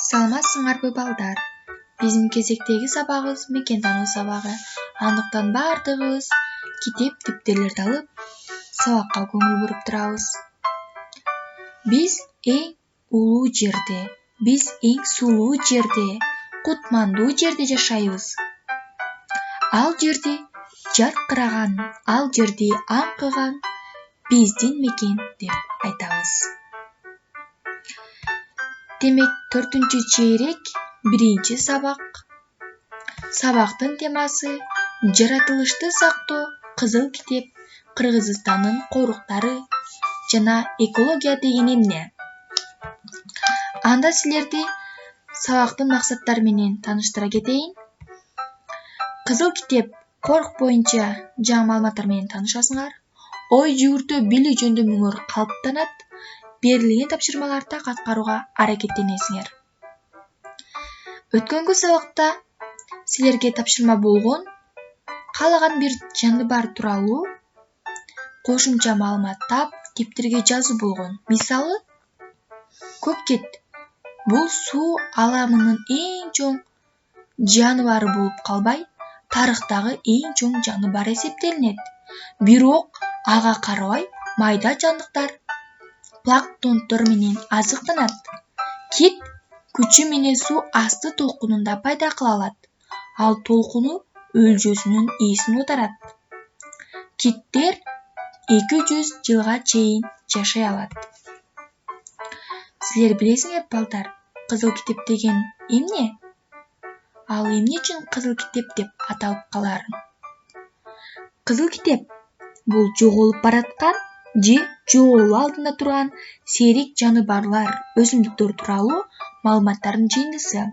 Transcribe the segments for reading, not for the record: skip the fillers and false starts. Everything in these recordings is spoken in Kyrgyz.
Саламатсыңарбы балдар? Биздин кезектеги сабагыбыз мекен тануу сабагы. Андыктан баардыгыбыз китеп, дептерлерди алып, сабакка көңүл буруп турабыз. Биз эң улуу жерде, биз эң сулуу жерде, кутмандуу жерде жашайбыз. Ал жерде жаркыраган, ал жерде аңкыган биздин мекен деп айтабыз. Демек, 4-чү чейрек 1-чи сабак. Сабактын темасы жаратылышты сактоо, кызыл китеп, Кыргызстандын коруктары жана экология деген эмне? Анда силерди сабактын максаттары менен тааныштыра кетейин. Кызыл китеп корк боюнча жаңы маалыматтар менен таанышасыңар. Ой жүгүртүү билүү жөндөмүңөр калыптанат. Берилген тапшырмаларды так аткарууга аракеттенесиңер. Өткөнгү сабакта силерге тапшырма болгон каалаган бир жаныбар тууралуу кошумча маалымат таап, кептерге жазуу болгон. Мисалы, көккет бул суу аламынын эң чоң жаныбары болуп калбай, тарыхтагы эң чоң жаныбар эсептелинет. Бирок ага карабай майда жандыктар, планктондор менен азыктанат. Кит күчү менен суу асты толкунунда пайда кыла алат. Ал толкуну өлжөсүнүн ээсин оодарат. Киттер 200 жылга чейин жашай алат. Силер билесиңер балдар, кызыл китеп деген эмне? Ал эмне үчүн кызыл китеп деп аталып каларын? Кызыл китеп бул жоголуп бараткан же жоголуу алдында турган сейрек жаныбарлар, өсүмдүктөр тууралуу маалыматтардын жыйындысы.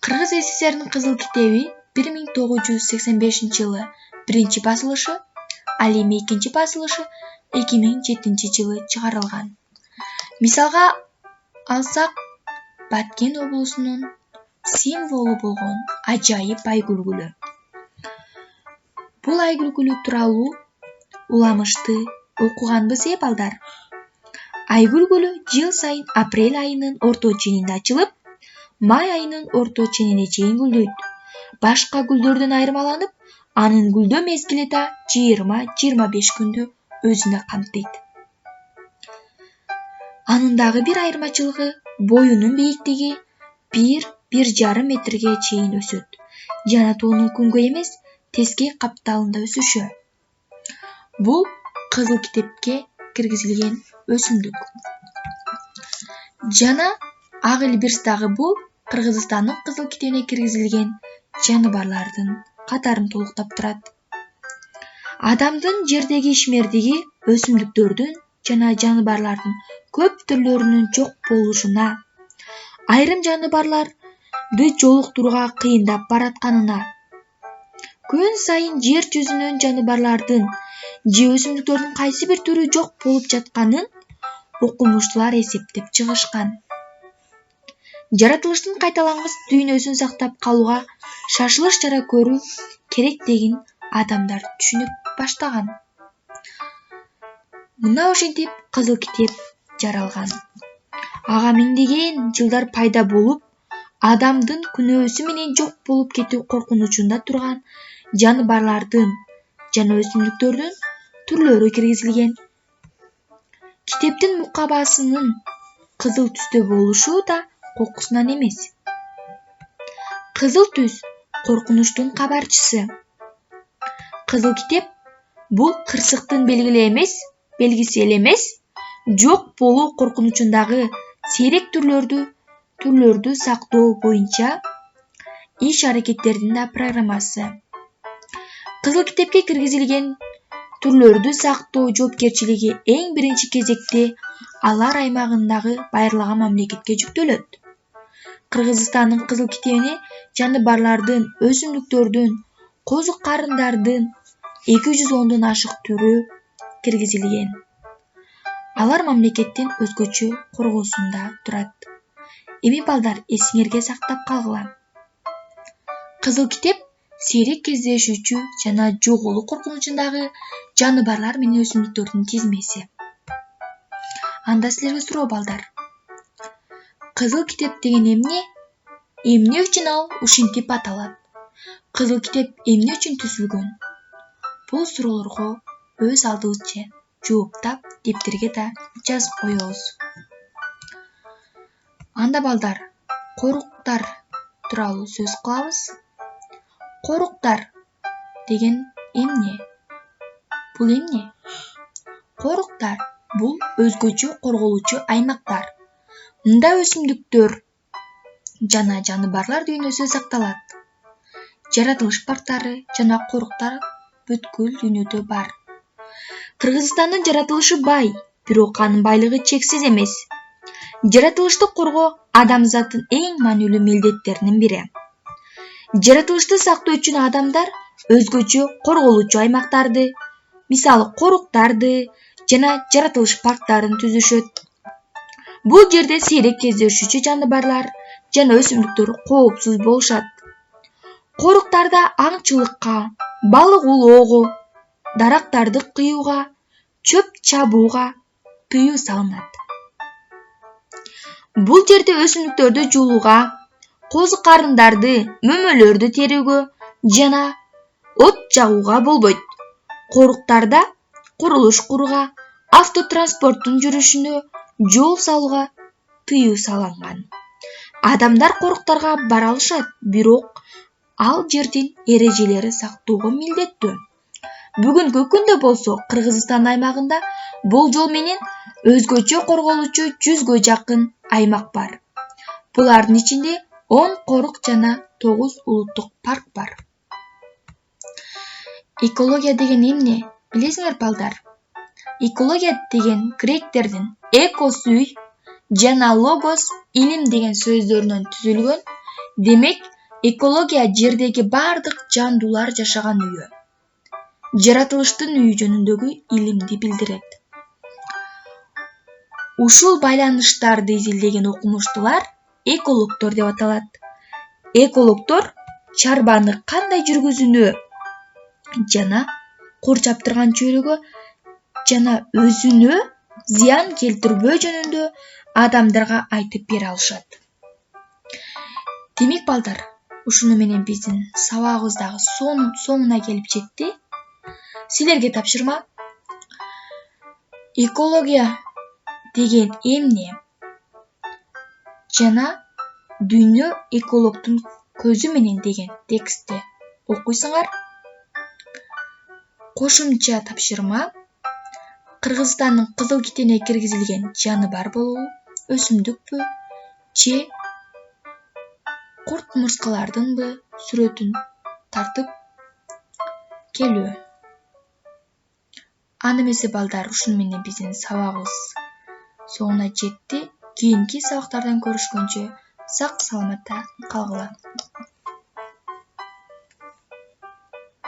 Кыргыз СССРдин кызыл китеби 1985-жылы 1-чи басылышы, ал эми 2-чи басылышы 2007 жылы чыгарылган. Мисалга алсак, Баткен облусунун символу болгон ажайып айгүлгүлү. Бул айгүлгүлү тууралуу уламышты окуганбыз балдар. Айгүлгүлү жыл сайын апрель айынын орто ченинде ачылып, май айынын орто ченине чейин гүлдөйт. Башка гүлдөрдөн айырмаланып, анын гүлдөө мезгили да 20-25 күндү өзүнө камтыйт. Анын дагы бир айырмачылыгы боюнун бийиктиги 1-1,5 метрге чейин өсөт жана тоонун күнгөй эмес, тескей капталында өсүшү. Бул кызыл китепке киргизилген өсүмдүк. Жана ак илбирс дагы бул Кыргызстандын кызыл китебине киргизилген жаныбарлардын катарын толуктап турат. Адамдын жердеги ишмердиги өсүмдүктөрдүн жана жаныбарлардын көп түрлөрүнүн жок болушуна, айрым жаныбарларды жолуктурууга кыйындап баратканына, күн сайын жер жүзүнөн жаныбарлардын же өсүмдүктөрдүн кайсы бир түрү жок болуп жатканын окумуштуулар эсептеп чыгышкан. Жаратылыштын кайталангыс дүйнөсүн сактап калууга шашылыш чара көрүү керектигин адамдар түшүнүп баштаган. Мына ошентип кызыл китеп жаралган. Ага миңдеген жылдар пайда болуп, адамдын күнөөсү менен жок болуп кетүү коркунучунда турган жаныбарлардын жана өсүмдүктөрдүн түрлөрү киргизилген. Китептин мукабасынын кызыл түстө болушу да кокусунан эмес. Кызыл түс коркунучтун кабарчысы. Кызыл китеп бул кырсыктын белгиси эле эмес, жок болуу коркунучундагы сейрек түрлөрдү сактоо боюнча иш-аракеттердин да программасы. Кызыл китепке киргизилген түрлөрдү сактоо жоопкерчилиги эң биринчи кезекте алар аймагындагы байырлаган мамлекетке жүктөлөт. Кыргызстандын кызыл китебине жаныбарлардын, өсүмдүктөрдүн, козу карындардын 210дон ашык түрү киргизилген. Алар мамлекеттин өзгөчө коргоосунда турат. Эми балдар, эсиңерге сактап калгыла. Кызыл китеп сейрек кездешүүчү жана жоголуу коркунучундагы жаныбарлар менен өсүмдүктөрдүн тизмеси. Анда силерге суроо балдар. кызыл китеп деген эмне? Эмне үчүн ал ушинтип аталат? Кызыл китеп эмне үчүн түзүлгөн? Бул суроолорго өз алдыбызча жооптап дептерге да жазып коебуз. Анда балдар, коруктар тууралуу сөз кылабыз. Коруктар деген эмне? Бул эмне? Коруктар бул өзгөчө корголуучу аймактар. Мында өсүмдүктөр жана жаныбарлар дүйнөсү сакталат. Жаратылыш парктары жана коруктар бүткүл дүйнөдө бар. Кыргызстандын жаратылышы бай, бирок анын байлыгы чексиз эмес. Жаратылышты коргоо адамзаттын эң маанилүү милдеттеринин бири. Жаратылышты сактоо үчүн адамдар өзгөчө корголуучу аймактарды, мисалы коруктарды жана жаратылыш парктарын түзүшөт. Бул жерде сейрек кездешүүчү жаныбарлар жана өсүмдүктөр коопсуз болушат. Коруктарда аңчылыкка, балык улоого, дарактарды кыюуга, чөп чабууга тыюу салынат. Бул жерде өсүмдүктөрдү жуулууга, козу карындарды, мөмөлөрдү терүүгө жана от жагууга болбойт. Коруктарда курулуш курууга, автотранспорттун жүрүшүнө жол салууга тыюу салынган. Адамдар коруктарга бара алышат, бирок ал жердин эрежелери сактоого милдеттүү. Бүгүнкү күндө болсо Кыргызстан аймагында болжол менен өзгөчө корголуучу 100гө жакын аймак бар. Булардын ичинде 10 корук жана 9 улуттук парк бар. Экология деген эмне? Билесиңер балдар? Экология деген гректердин экос үй жана логос илим деген сөздөрүнөн түзүлгөн. Демек, экология жердеги бардык жандуулар жашаган үйү. Жаратылыштын үйү жөнүндөгү илимди билдирет. Ушул байланыштарды изилдеген окумуштуулар экологдор деп аталат. Экологдор чарбаны кандай жүргүзүүнү жана кор чаптырган чөйрөгө жана өзүнө зыян келтирбөө жөнүндө адамдарга айтып бере алышат. Демек балдар, ушуну менен биздин сабагыбыз дагы соңуна келип жетти. Силерге тапшырма. Экология деген эмне? Жана дүйнө экологдун көзү менен деген текстти окуйсуңар. Кошумча тапшырма. Кыргызстандын кызыл китебине киргизилген жаныбар болобу, өсүмдүкпү же курт мурскалардынбы сүрөтүн тартып келүү. Аны эмесе балдар, ушуну менен биздин сабагыбыз соңуна жетти. Кийинки сабактардан көрүшкөнчө сак саламатта калгыла.